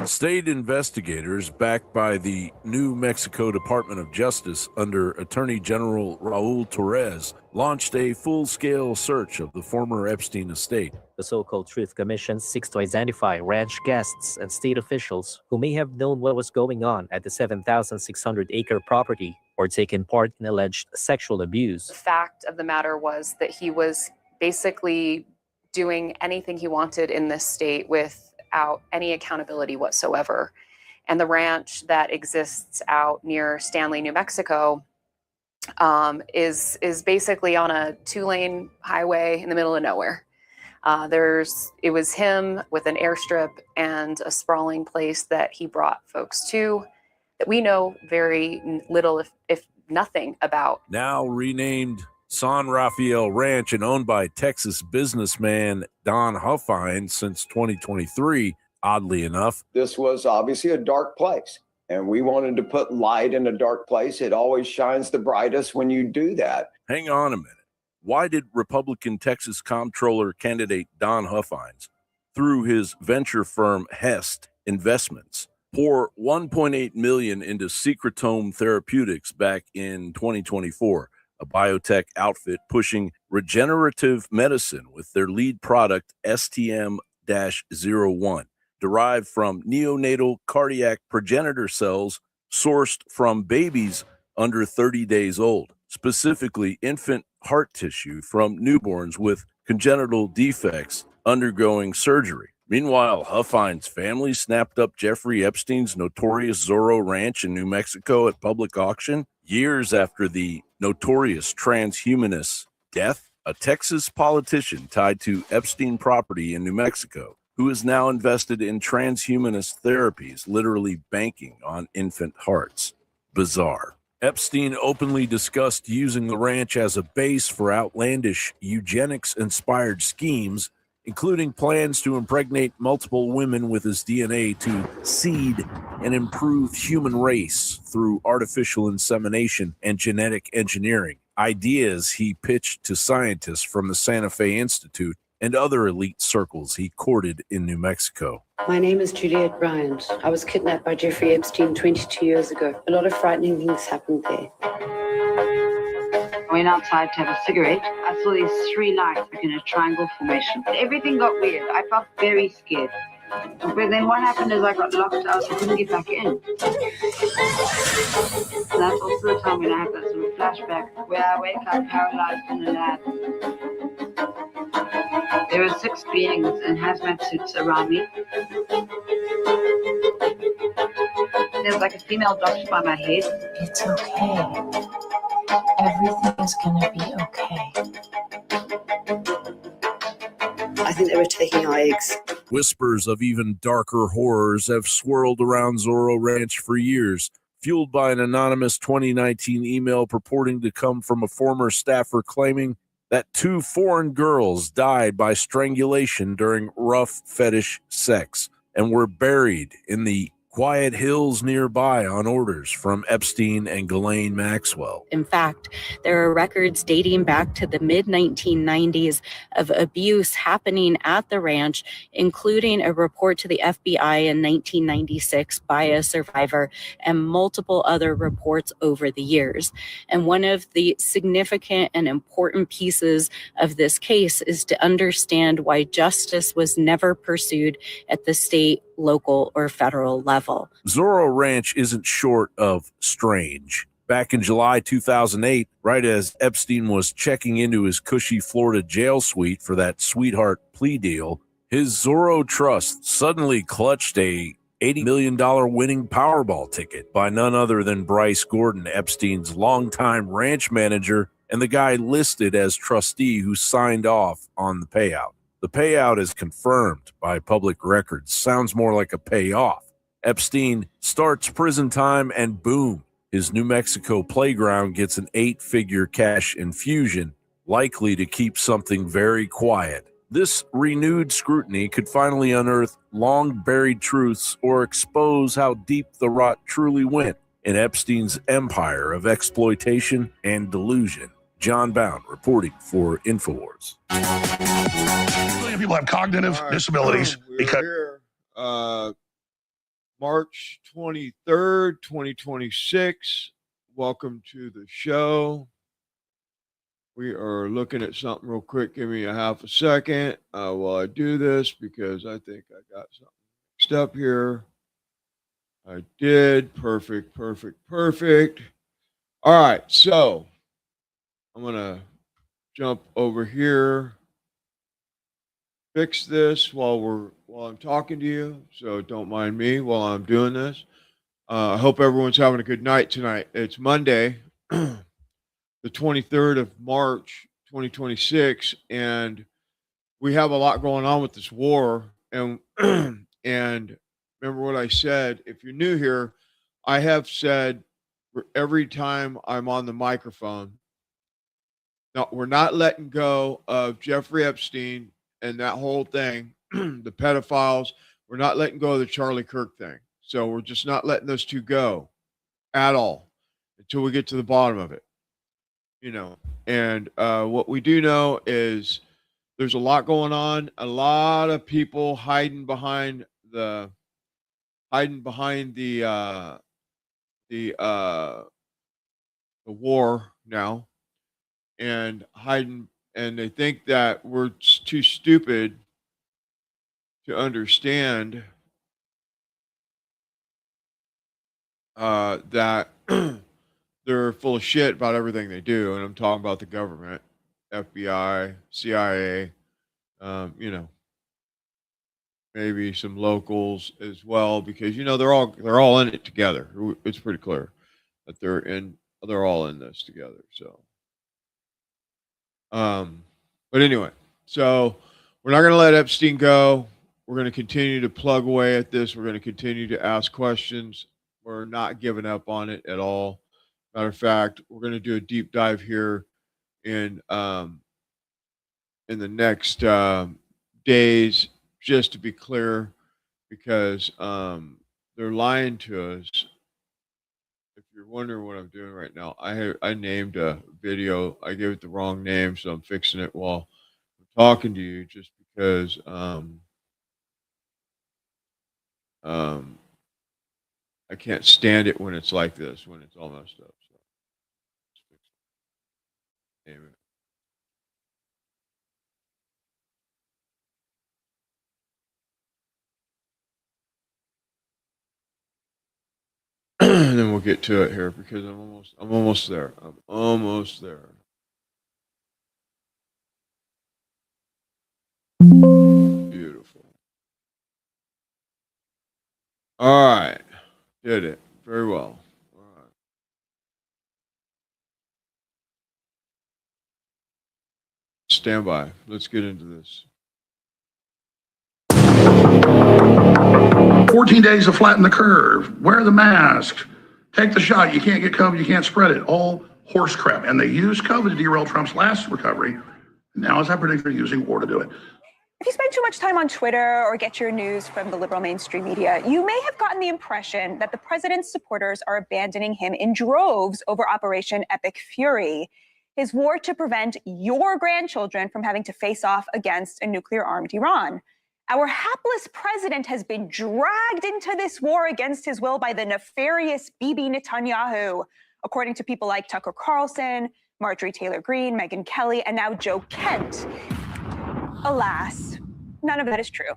State investigators, backed by the New Mexico Department of Justice under Attorney General Raul Torres, launched a full-scale search of the former Epstein estate. The so-called Truth Commission seeks to identify ranch guests and state officials who may have known what was going on at the 7,600-acre property or taken part in alleged sexual abuse. The fact of the matter was that he was basically doing anything he wanted in this state without any accountability whatsoever. And the ranch that exists out near Stanley, New Mexico, is basically on a 2-lane highway in the middle of nowhere. It was him with an airstrip and a sprawling place that he brought folks to that we know very little, if nothing, about. Now renamed San Rafael Ranch and owned by Texas businessman Don Huffine since 2023, oddly enough. This was obviously a dark place, and we wanted to put light in a dark place. It always shines the brightest when you do that. Hang on a minute. Why did Republican Texas Comptroller candidate Don Huffines, through his venture firm Hest Investments, pour $1.8 million into Secretome Therapeutics back in 2024? A biotech outfit pushing regenerative medicine with their lead product, STM-01, derived from neonatal cardiac progenitor cells sourced from babies under 30 days old, specifically infant heart tissue from newborns with congenital defects undergoing surgery. Meanwhile, Huffine's family snapped up Jeffrey Epstein's notorious Zorro Ranch in New Mexico at public auction years after the notorious transhumanist's death. A Texas politician tied to Epstein property in New Mexico, who is now invested in transhumanist therapies, literally banking on infant hearts. Bizarre. Epstein openly discussed using the ranch as a base for outlandish eugenics-inspired schemes, including plans to impregnate multiple women with his DNA to seed and improve human race through artificial insemination and genetic engineering, ideas he pitched to scientists from the Santa Fe Institute and other elite circles he courted in New Mexico. My name is Juliet Bryant. I was kidnapped by Jeffrey Epstein 22 years ago. A lot of frightening things happened there. I went outside to have a cigarette. I saw these 3 lights like in a triangle formation. Everything got weird. I felt very scared. But then what happened is I got locked out. I couldn't get back in. And that's also the time when I have that sort of flashback where I wake up paralyzed in the lab. There are 6 beings in hazmat suits around me. There's like a female doctor by my head. It's okay. Everything is gonna be okay. I think they were taking our eggs. Whispers of even darker horrors have swirled around Zorro Ranch for years, fueled by an anonymous 2019 email purporting to come from a former staffer claiming that 2 foreign girls died by strangulation during rough fetish sex and were buried in the quiet hills nearby on orders from Epstein and Ghislaine Maxwell. In fact, there are records dating back to the mid-1990s of abuse happening at the ranch, including a report to the FBI in 1996 by a survivor and multiple other reports over the years. And one of the significant and important pieces of this case is to understand why justice was never pursued at the state, local, or federal level. Zorro Ranch isn't short of strange. Back in July 2008, right as Epstein was checking into his cushy Florida jail suite for that sweetheart plea deal, his Zorro Trust suddenly clutched a $80 million winning Powerball ticket by none other than Bryce Gordon, Epstein's longtime ranch manager and the guy listed as trustee who signed off on the payout. The payout is confirmed by public records. Sounds more like a payoff. Epstein starts prison time and boom, his New Mexico playground gets an 8-figure cash infusion, likely to keep something very quiet. This renewed scrutiny could finally unearth long-buried truths or expose how deep the rot truly went in Epstein's empire of exploitation and delusion. John Bound reporting for InfoWars. Million people have cognitive disabilities because March 23rd, 2026. Welcome to the show. We are looking at something real quick. Give me a half a second while I do this because I think I got something mixed up here. I did. Perfect. All right. So I'm going to jump over here, fix this while I'm talking to you. So don't mind me while I'm doing this. I hope everyone's having a good night tonight. It's Monday, the 23rd of March, 2026, and we have a lot going on with this war. And and remember what I said. If you're new here, I have said every time I'm on the microphone, no, we're not letting go of Jeffrey Epstein and that whole thing, the pedophiles. We're not letting go of the Charlie Kirk thing. So we're just not letting those two go at all until we get to the bottom of it. And what we do know is there's a lot going on. A lot of people hiding behind the war now, and they think that we're too stupid to understand that they're full of shit about everything they do. And I'm talking about the government, FBI, CIA, maybe some locals as well, because they're all in it together. It's pretty clear that they're all in this together. So but anyway, so we're not going to let Epstein go. We're going to continue to plug away at this. We're going to continue to ask questions. We're not giving up on it at all. Matter of fact, we're going to do a deep dive here in the next days, just to be clear, because they're lying to us. If you're wondering what I'm doing right now, I named a video. I gave it the wrong name, so I'm fixing it while I'm talking to you, just because I can't stand it when it's like this, when it's all messed up. So let's fix it. Name it. And then we'll get to it here because I'm almost there. I'm almost there. Beautiful. All right. Did it. Very well. All right. Stand by. Let's get into this. 14 days to flatten the curve. Wear the mask. Take the shot. You can't get COVID. You can't spread it. All horse crap. And they used COVID to derail Trump's last recovery. Now, as I predict, they're using war to do it. If you spend too much time on Twitter or get your news from the liberal mainstream media, you may have gotten the impression that the president's supporters are abandoning him in droves over Operation Epic Fury, his war to prevent your grandchildren from having to face off against a nuclear-armed Iran. Our hapless president has been dragged into this war against his will by the nefarious Bibi Netanyahu, according to people like Tucker Carlson, Marjorie Taylor Greene, Megyn Kelly, and now Joe Kent. Alas, none of that is true.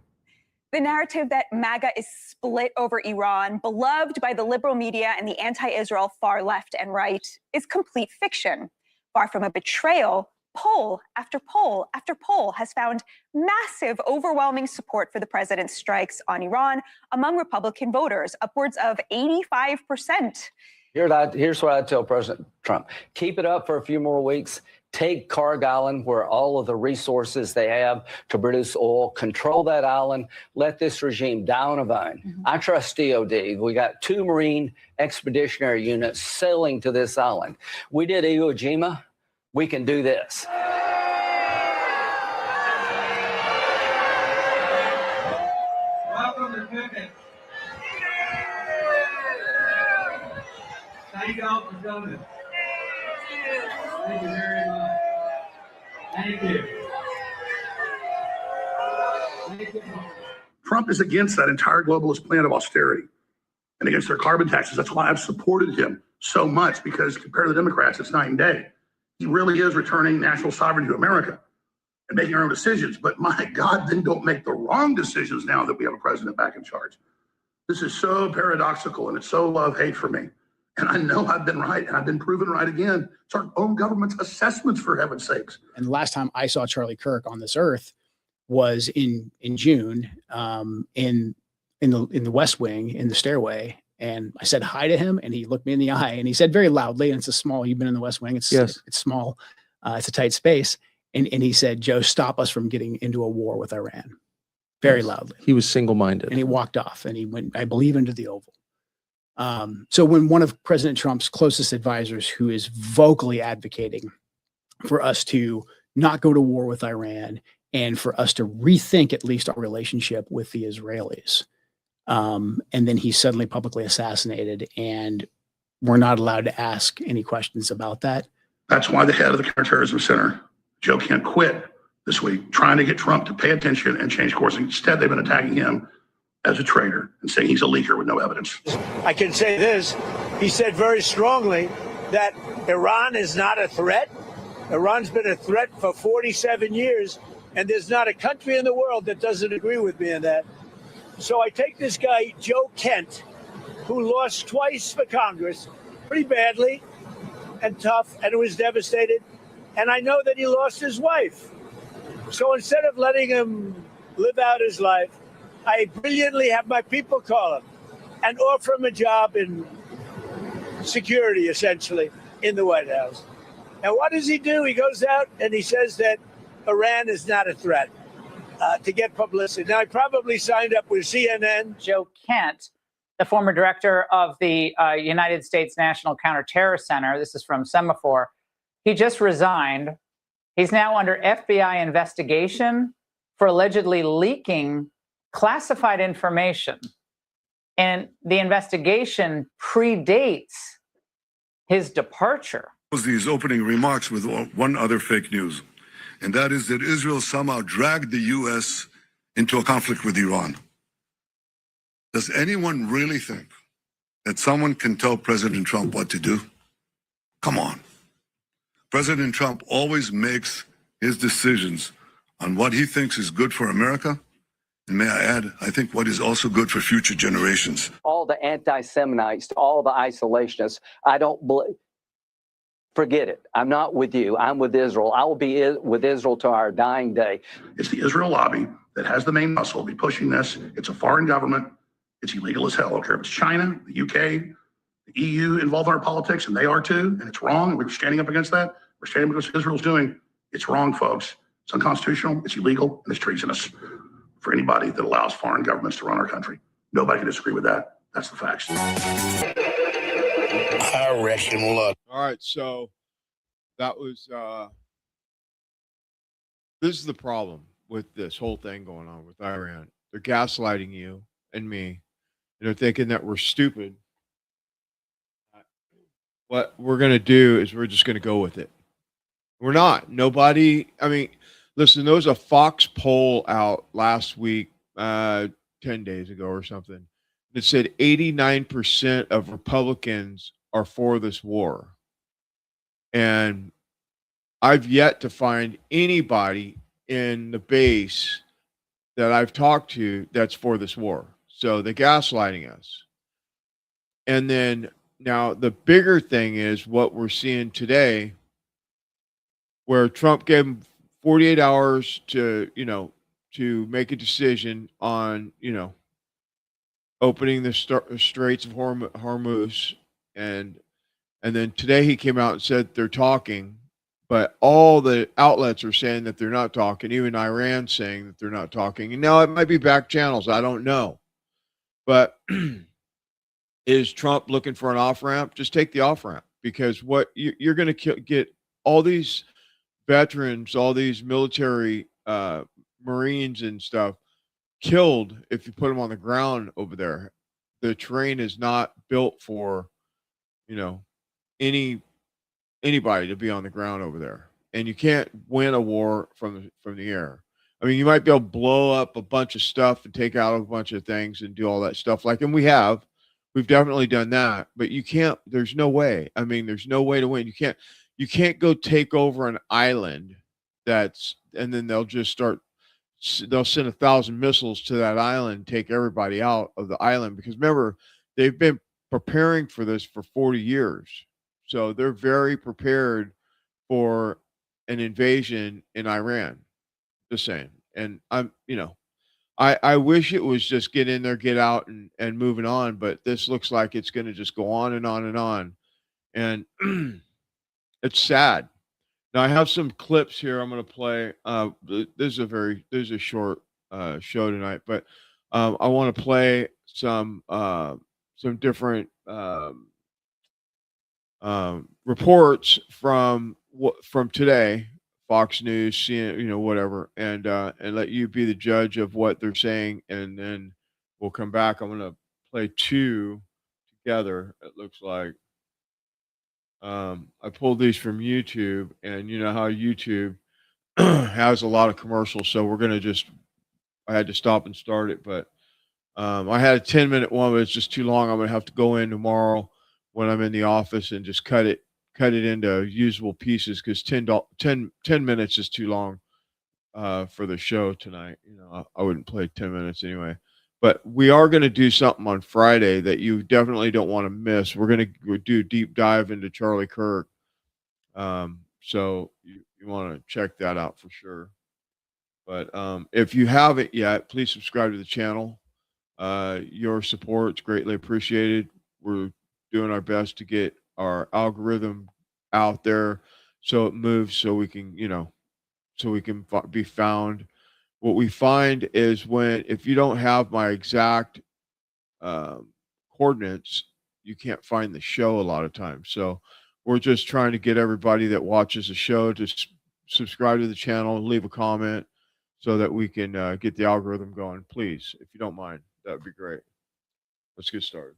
The narrative that MAGA is split over Iran, beloved by the liberal media and the anti-Israel far left and right, is complete fiction. Far from a betrayal, poll after poll after poll has found massive, overwhelming support for the president's strikes on Iran among Republican voters, upwards of 85%. Here's what I tell President Trump. Keep it up for a few more weeks. Take Carg Island, where all of the resources they have to produce oil, control that island, let this regime die on a vine. Mm-hmm. I trust DOD. We got 2 Marine expeditionary units sailing to this island. We did Iwo Jima. We can do this. Welcome to Cooking. Thank you all for coming. Thank you very much. Thank you. Trump is against that entire globalist plan of austerity. and against their carbon taxes. That's why I've supported him so much, because compared to the Democrats, it's night and day. He really is returning national sovereignty to America and making our own decisions. But my God, then don't make the wrong decisions now that we have a president back in charge. This is so paradoxical, and it's so love-hate for me. And I know I've been right, and I've been proven right again. It's our own government's assessments, for heaven's sakes. And the last time I saw Charlie Kirk on this earth was in June, in the West Wing, in the stairway. And I said hi to him, and he looked me in the eye, and he said very loudly, and it's a small, you've been in the West Wing, it's small, it's a tight space. And he said, Joe, stop us from getting into a war with Iran. Very loudly. He was single-minded. And he walked off, and he went, I believe, into the Oval. So when one of President Trump's closest advisors, who is vocally advocating for us to not go to war with Iran and for us to rethink at least our relationship with the Israelis, and then he's suddenly publicly assassinated, and we're not allowed to ask any questions about that. That's why the head of the Counterterrorism Center, Joe Kent, quit this week, trying to get Trump to pay attention and change course. Instead, they've been attacking him as a traitor and saying he's a leaker with no evidence. I can say this. He said very strongly that Iran is not a threat. Iran's been a threat for 47 years, and there's not a country in the world that doesn't agree with me on that. So I take this guy, Joe Kent, who lost twice for Congress, pretty badly and tough, and was devastated. And I know that he lost his wife. So instead of letting him live out his life, I brilliantly have my people call him and offer him a job in security, essentially, in the White House. And what does he do? He goes out and he says that Iran is not a threat to get publicity. Now, I probably signed up with CNN. Joe Kent, the former director of the United States National Counterterror Center, this is from Semaphore, he just resigned. He's now under FBI investigation for allegedly leaking classified information. And the investigation predates his departure. These opening remarks with one other fake news, and that is that Israel somehow dragged the U.S. into a conflict with Iran. Does anyone really think that someone can tell President Trump what to do? Come on. President Trump always makes his decisions on what he thinks is good for America. And may I add, I think what is also good for future generations. All the anti-Semites, all the isolationists, I don't believe. Forget it. I'm not with you. I'm with Israel. I will be with Israel to our dying day. It's the Israel lobby that has the main muscle to be pushing this. It's a foreign government. It's illegal as hell. I don't care if it's China, the UK, the EU involved in our politics, and they are too, and it's wrong. We're standing up against that. We're standing up against what Israel's doing. It's wrong, folks. It's unconstitutional, it's illegal, and it's treasonous for anybody that allows foreign governments to run our country. Nobody can disagree with that. That's the facts. I reckon All right, so that was this is the problem with this whole thing going on with Iran. They're gaslighting you and me, and they're thinking that we're stupid. What we're going to do is we're just going to go with it. We're not. Nobody, I mean, listen, there was a Fox poll out last week, 10 days ago or something, that said 89% of Republicans are for this war. And I've yet to find anybody in the base that I've talked to that's for this war. So they're gaslighting us. And then now the bigger thing is what we're seeing today, where Trump gave him 48 hours to, to make a decision on, opening the Straits of Hormuz. And then today he came out and said they're talking, but all the outlets are saying that they're not talking. Even Iran saying that they're not talking. And now it might be back channels. I don't know. But is Trump looking for an off-ramp? Just take the off-ramp, because what you're going to get all these veterans, all these military Marines and stuff killed if you put them on the ground over there. The terrain is not built for, anybody to be on the ground over there, and you can't win a war from the air. I mean, you might be able to blow up a bunch of stuff and take out a bunch of things and do all that stuff, and we have We've definitely done that, but you can't. There's no way. I mean, there's no way to win. You can't go take over an island and then they'll just start. They'll send 1,000 missiles to that island, take everybody out of the island, because remember, they've been preparing for this for 40 years. So they're very prepared for an invasion in Iran. Just saying. And I wish it was just get in there, get out, and moving on, but this looks like it's going to just go on and on and on. And it's sad. Now I have some clips here I'm going to play. This is a short show tonight, but I want to play some different reports from today, Fox News, CNN, whatever, and let you be the judge of what they're saying, and then we'll come back. I'm going to play two together. It looks like. I pulled these from YouTube, and you know how YouTube has a lot of commercials, so I had to stop and start it, but I had a 10-minute one, but it's just too long. I'm going to have to go in tomorrow when I'm in the office and just cut it into usable pieces, because 10 minutes is too long for the show tonight. I wouldn't play 10 minutes anyway. But we are going to do something on Friday that you definitely don't want to miss. We're going to do a deep dive into Charlie Kirk. So you want to check that out for sure. But if you haven't yet, please subscribe to the channel. Your support is greatly appreciated. We're doing our best to get our algorithm out there so it moves, so we can, be found. What we find is if you don't have my exact coordinates, you can't find the show a lot of times. So we're just trying to get everybody that watches the show to subscribe to the channel, leave a comment, so that we can get the algorithm going. Please, if you don't mind, that would be great. Let's get started.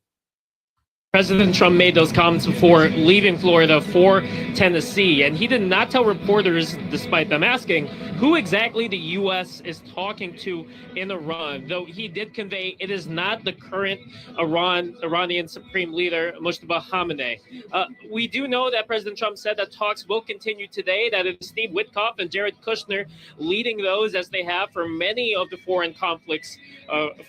President Trump made those comments before leaving Florida for Tennessee, and he did not tell reporters, despite them asking, who exactly the U.S. is talking to in Iran, though he did convey it is not the current Iranian Supreme Leader, Mojtaba Khamenei. We do know that President Trump said that talks will continue today, that it is Steve Witkoff and Jared Kushner leading those, as they have for many of the foreign conflicts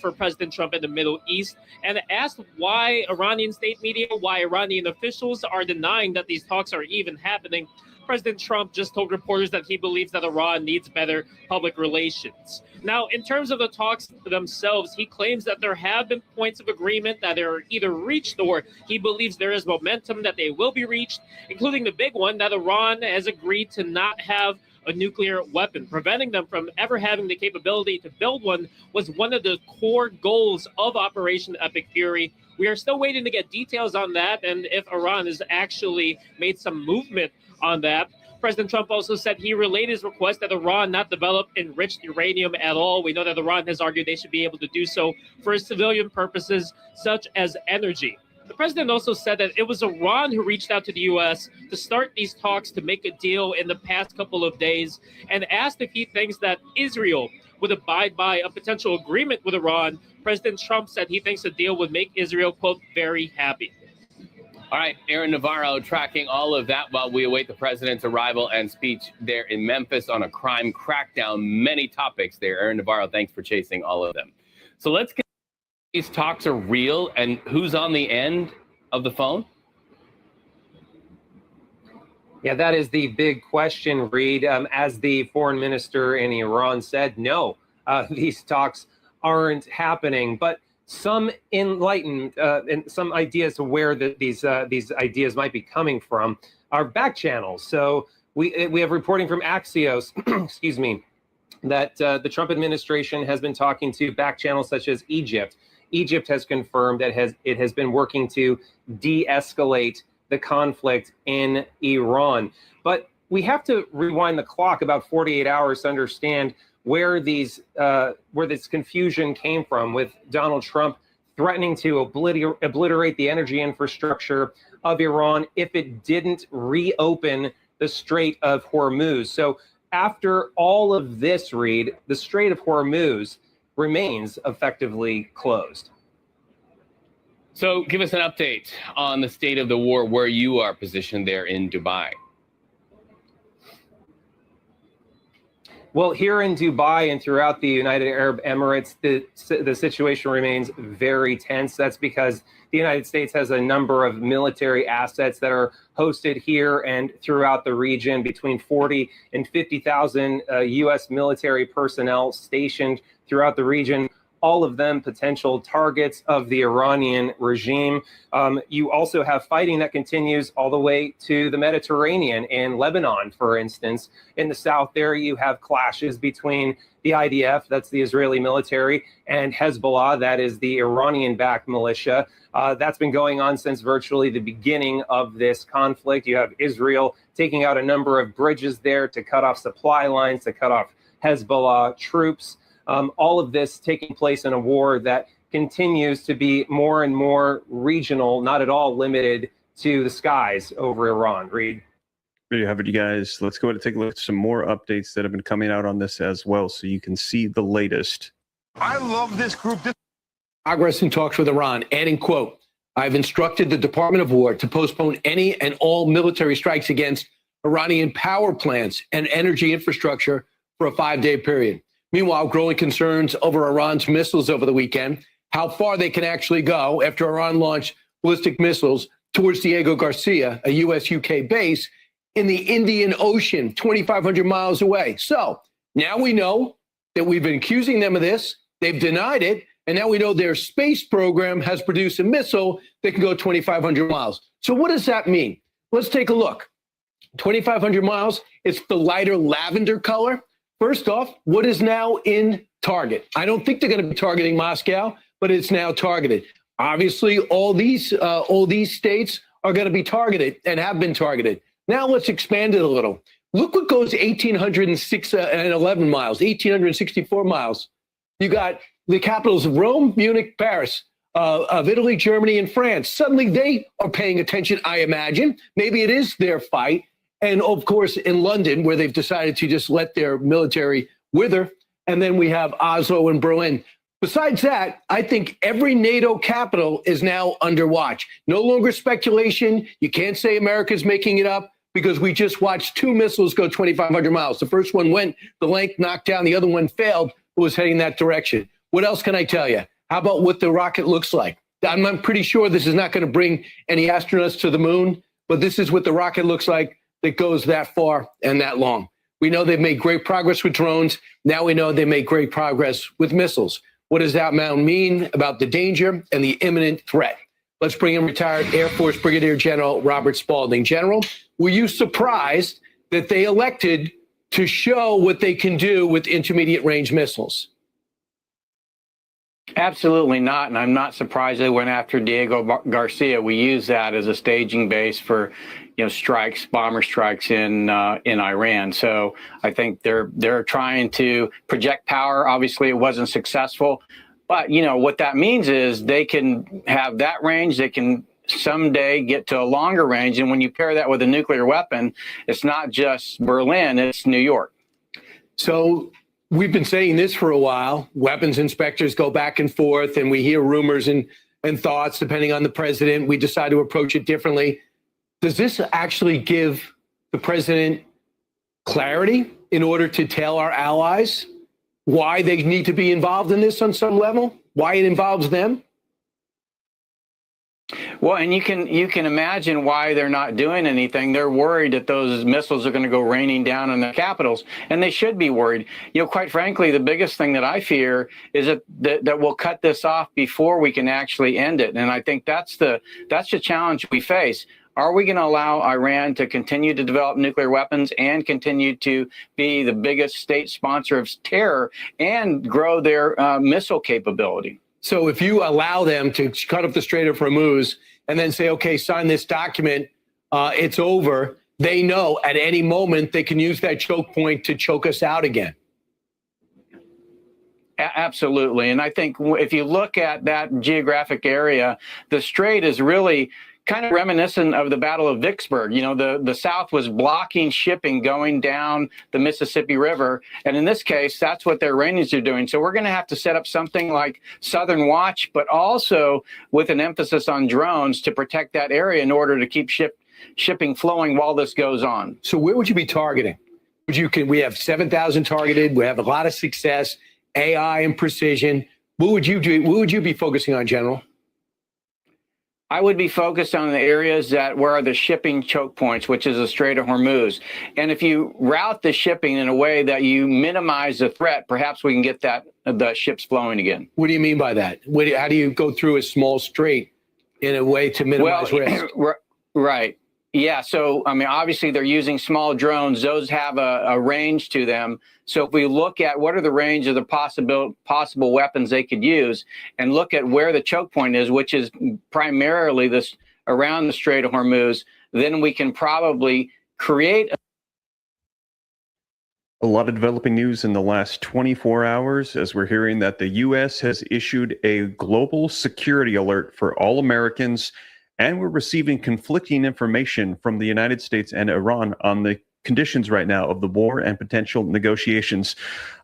for President Trump in the Middle East, and asked why Iranian state media, why Iranian officials are denying that these talks are even happening. President Trump just told reporters that he believes that Iran needs better public relations. Now, in terms of the talks themselves, he claims that there have been points of agreement that are either reached, or he believes there is momentum that they will be reached, including the big one that Iran has agreed to not have a nuclear weapon. Preventing them from ever having the capability to build one was one of the core goals of Operation Epic Fury. We are still waiting to get details on that, and if Iran has actually made some movement on that. President Trump also said he relayed his request that Iran not develop enriched uranium at all. We know that Iran has argued they should be able to do so for civilian purposes, such as energy. The president also said that it was Iran who reached out to the U.S. to start these talks to make a deal in the past couple of days, and asked if he thinks that Israel would abide by a potential agreement with Iran. President Trump said he thinks the deal would make Israel, quote, very happy. All right, Aaron Navarro tracking all of that while we await the president's arrival and speech there in Memphis on a crime crackdown. Many topics there. Aaron Navarro, thanks for chasing all of them. So let's get these talks are real, and who's on the end of the phone? Yeah, that is the big question, Reed. As the foreign minister in Iran said, no, these talks aren't happening. But some enlightened and some ideas to where these ideas might be coming from are back channels. So we have reporting from Axios, excuse me, that the Trump administration has been talking to back channels such as Egypt. Egypt has confirmed that it has been working to de-escalate the conflict in Iran. But we have to rewind the clock about 48 hours to understand where this confusion came from, with Donald Trump threatening to obliterate the energy infrastructure of Iran if it didn't reopen the Strait of Hormuz. So after all of this, Reed, the Strait of Hormuz remains effectively closed. So give us an update on the state of the war, where you are positioned there in Dubai. Well, here in Dubai and throughout the United Arab Emirates, the situation remains very tense. That's because the United States has a number of military assets that are hosted here and throughout the region, between 40 and 50,000 U.S. military personnel stationed throughout the region, all of them potential targets of the Iranian regime. You also have fighting that continues all the way to the Mediterranean and Lebanon, for instance. In the south there, you have clashes between the IDF, that's the Israeli military, and Hezbollah, that is the Iranian-backed militia. That's been going on since virtually the beginning of this conflict. You have Israel taking out a number of bridges there to cut off supply lines, to cut off Hezbollah troops. All of this taking place in a war that continues to be more and more regional, not at all limited to the skies over Iran. Reed. There you have it, you guys. Let's go ahead and take a look at some more updates that have been coming out on this as well, so you can see the latest. I love this group. Progress in talks with Iran, adding, quote, I've instructed the Department of War to postpone any and all military strikes against Iranian power plants and energy infrastructure for a 5-day period. Meanwhile, growing concerns over Iran's missiles over the weekend, how far they can actually go after Iran launched ballistic missiles towards Diego Garcia, a U.S.-UK base in the Indian Ocean, 2,500 miles away. So now we know that we've been accusing them of this. They've denied it. And now we know their space program has produced a missile that can go 2,500 miles. So what does that mean? Let's take a look. 2,500 miles, it's the lighter lavender color. First off, what is now in target? I don't think they're going to be targeting Moscow, but it's now targeted. Obviously, all these states are going to be targeted and have been targeted. Now let's expand it a little. Look what goes 1,811 miles, 1,864 miles. You got the capitals of Rome, Munich, Paris, of Italy, Germany, and France. Suddenly they are paying attention, I imagine. Maybe it is their fight. And of course, in London, where they've decided to just let their military wither. And then we have Oslo and Berlin. Besides that, I think every NATO capital is now under watch. No longer speculation. You can't say America's making it up, because we just watched 2 missiles go 2,500 miles. The first one went the length, knocked down. The other one failed, was heading that direction. What else can I tell you? How about what the rocket looks like? I'm pretty sure this is not going to bring any astronauts to the moon, but this is what the rocket looks like that goes that far and that long. We know they've made great progress with drones. Now we know they made great progress with missiles. What does that mean about the danger and the imminent threat? Let's bring in retired Air Force Brigadier General Robert Spalding. General, were you surprised that they elected to show what they can do with intermediate range missiles? Absolutely not, and I'm not surprised they went after Diego Garcia. We use that as a staging base for, strikes, bomber strikes in Iran. So I think they're trying to project power. Obviously, it wasn't successful, but what that means is they can have that range. They can someday get to a longer range, and when you pair that with a nuclear weapon, it's not just Berlin; it's New York. So we've been saying this for a while. Weapons inspectors go back and forth, and we hear rumors and thoughts depending on the president. We decide to approach it differently. Does this actually give the president clarity in order to tell our allies why they need to be involved in this on some level? Why it involves them? Well, and you can imagine why they're not doing anything. They're worried that those missiles are going to go raining down on the capitals, and they should be worried. Quite frankly, the biggest thing that I fear is that we'll cut this off before we can actually end it. And I think that's the challenge we face. Are we going to allow Iran to continue to develop nuclear weapons and continue to be the biggest state sponsor of terror and grow their missile capability? So if you allow them to cut up the Strait of Hormuz and then say, okay, sign this document, it's over, they know at any moment they can use that choke point to choke us out again. Absolutely. And I think if you look at that geographic area, the strait is really kind of reminiscent of the Battle of Vicksburg. You know, the South was blocking shipping going down the Mississippi River. And in this case, that's what their Iranians are doing. So we're going to have to set up something like Southern Watch, but also with an emphasis on drones to protect that area in order to keep shipping flowing while this goes on. So where would you be targeting? We have 7,000 targeted. We have a lot of success, AI and precision. What would you do? What would you be focusing on, General? I would be focused on the areas where are the shipping choke points, which is the Strait of Hormuz. And if you route the shipping in a way that you minimize the threat, perhaps we can get the ships flowing again. What do you mean by that? How do you go through a small strait in a way to minimize risk? Right. Yeah. So, I mean, obviously they're using small drones. Those have a range to them. So if we look at what are the range of the possible weapons they could use and look at where the choke point is, which is primarily this around the Strait of Hormuz, then we can probably create a lot of developing news in the last 24 hours as we're hearing that the U.S. has issued a global security alert for all Americans. And we're receiving conflicting information from the United States and Iran on the conditions right now of the war and potential negotiations.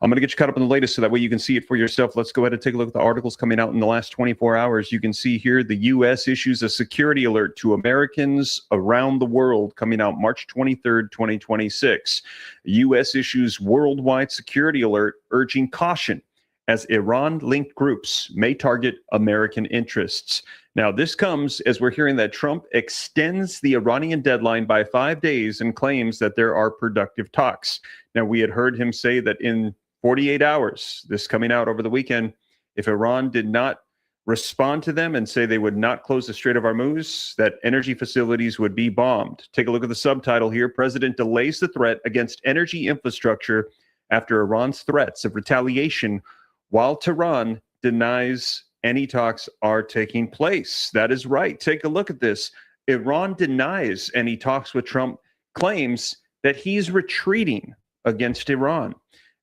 I'm going to get you caught up on the latest so that way you can see it for yourself. Let's go ahead and take a look at the articles coming out in the last 24 hours. You can see here the U.S. issues a security alert to Americans around the world coming out March 23rd, 2026. The U.S. issues worldwide security alert urging caution as Iran-linked groups may target American interests. Now, this comes as we're hearing that Trump extends the Iranian deadline by 5 days and claims that there are productive talks. Now, we had heard him say that in 48 hours, this coming out over the weekend, if Iran did not respond to them and say they would not close the Strait of Hormuz, that energy facilities would be bombed. Take a look at the subtitle here. President delays the threat against energy infrastructure after Iran's threats of retaliation, while Tehran denies any talks are taking place. That is right. Take a look at this. Iran denies any talks with Trump, claims that he's retreating against Iran.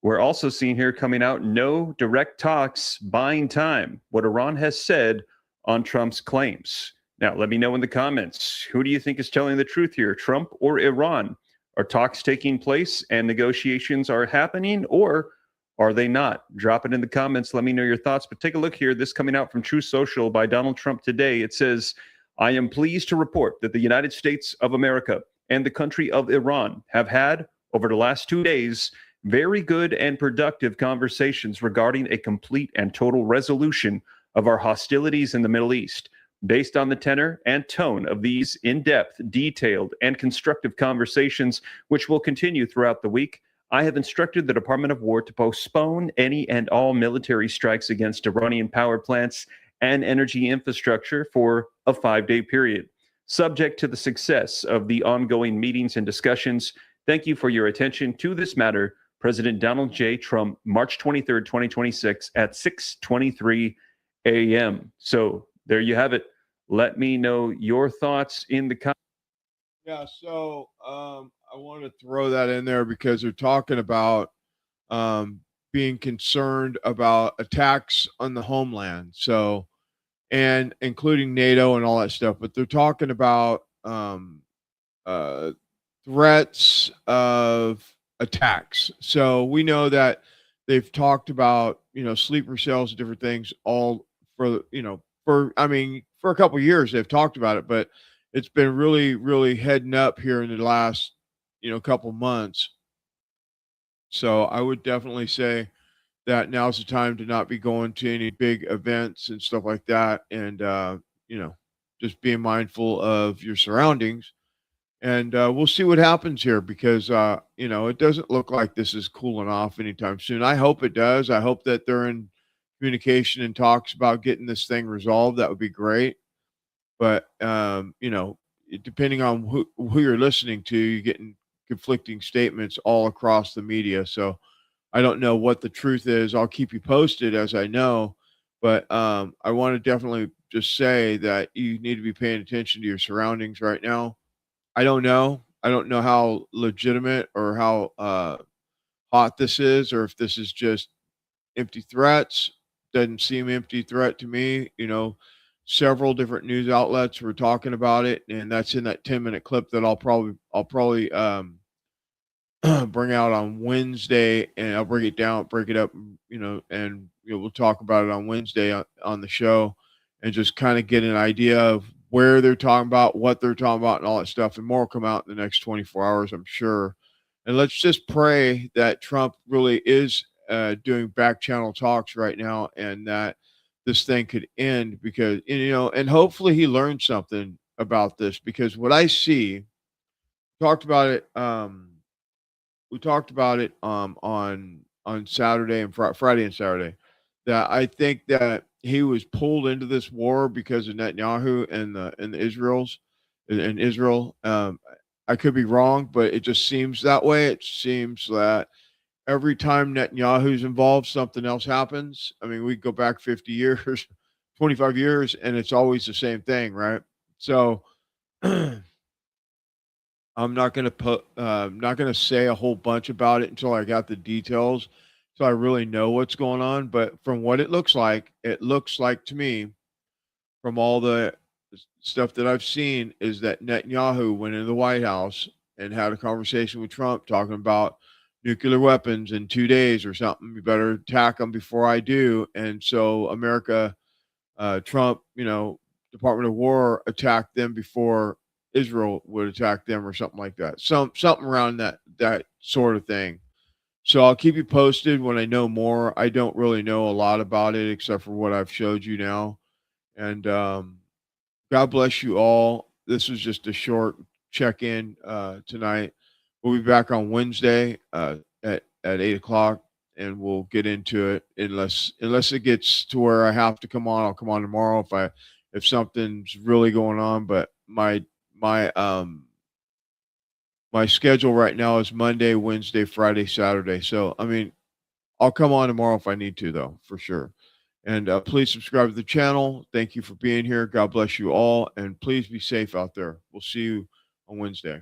We're also seeing here coming out, no direct talks, buying time, what Iran has said on Trump's claims. Now, let me know in the comments, who do you think is telling the truth here, Trump or Iran? Are talks taking place and negotiations are happening, or are they not? Drop it in the comments. Let me know your thoughts. But take a look here. This coming out from Truth Social by Donald Trump today. It says, I am pleased to report that the United States of America and the country of Iran have had, over the last 2 days, very good and productive conversations regarding a complete and total resolution of our hostilities in the Middle East. Based on the tenor and tone of these in-depth, detailed, and constructive conversations, which will continue throughout the week, I have instructed the Department of War to postpone any and all military strikes against Iranian power plants and energy infrastructure for a 5-day period, subject to the success of the ongoing meetings and discussions. Thank you for your attention to this matter. President Donald J. Trump, March 23rd, 2026 at 6:23 a.m. So there you have it. Let me know your thoughts in the comments. Yeah, so I want to throw that in there because they're talking about being concerned about attacks on the homeland. So, and including NATO and all that stuff, but they're talking about threats of attacks. So we know that they've talked about, sleeper cells and different things all for, for a couple of years they've talked about it, but it's been really, really heading up here in the last, couple months. So I would definitely say that now's the time to not be going to any big events and stuff like that. And, just being mindful of your surroundings. And we'll see what happens here because, it doesn't look like this is cooling off anytime soon. I hope it does. I hope that they're in communication and talks about getting this thing resolved. That would be great. But, depending on who you're listening to, you're getting conflicting statements all across the media. So I don't know what the truth is. I'll keep you posted as I know. But I want to definitely just say that you need to be paying attention to your surroundings right now. I don't know how legitimate or how hot this is, or if this is just empty threats. Doesn't seem empty threat to me. several different news outlets were talking about it, and that's in that 10-minute clip that I'll probably bring out on Wednesday, and I'll break it up, and we'll talk about it on Wednesday on the show, and just kind of get an idea of where they're talking about, what they're talking about, and all that stuff. And more will come out in the next 24 hours, I'm sure. And let's just pray that Trump really is doing back channel talks right now, and that this thing could end, because, and hopefully he learned something about this, because what I see, talked about it, we talked about it on Saturday and Friday and Saturday, that I think that he was pulled into this war because of Netanyahu and the Israel. I could be wrong, but it just seems that way. It seems that every time Netanyahu's involved, something else happens. I mean, we go back 50 years, 25 years, and it's always the same thing, right? So I'm not going to say a whole bunch about it until I got the details, so I really know what's going on. But from what it looks like to me, from all the stuff that I've seen, is that Netanyahu went into the White House and had a conversation with Trump talking about nuclear weapons in 2 days or something. You better attack them before I do. And so Trump, Department of War attacked them before Israel would attack them, or something like that. Something around that sort of thing. So I'll keep you posted when I know more. I don't really know a lot about it except for what I've showed you now. And God bless you all. This was just a short check-in tonight. We'll be back on Wednesday at 8:00, and we'll get into it. Unless it gets to where I have to come on, I'll come on tomorrow if something's really going on. But my schedule right now is Monday, Wednesday, Friday, Saturday. So, I mean, I'll come on tomorrow if I need to, though, for sure. And please subscribe to the channel. Thank you for being here. God bless you all. And please be safe out there. We'll see you on Wednesday.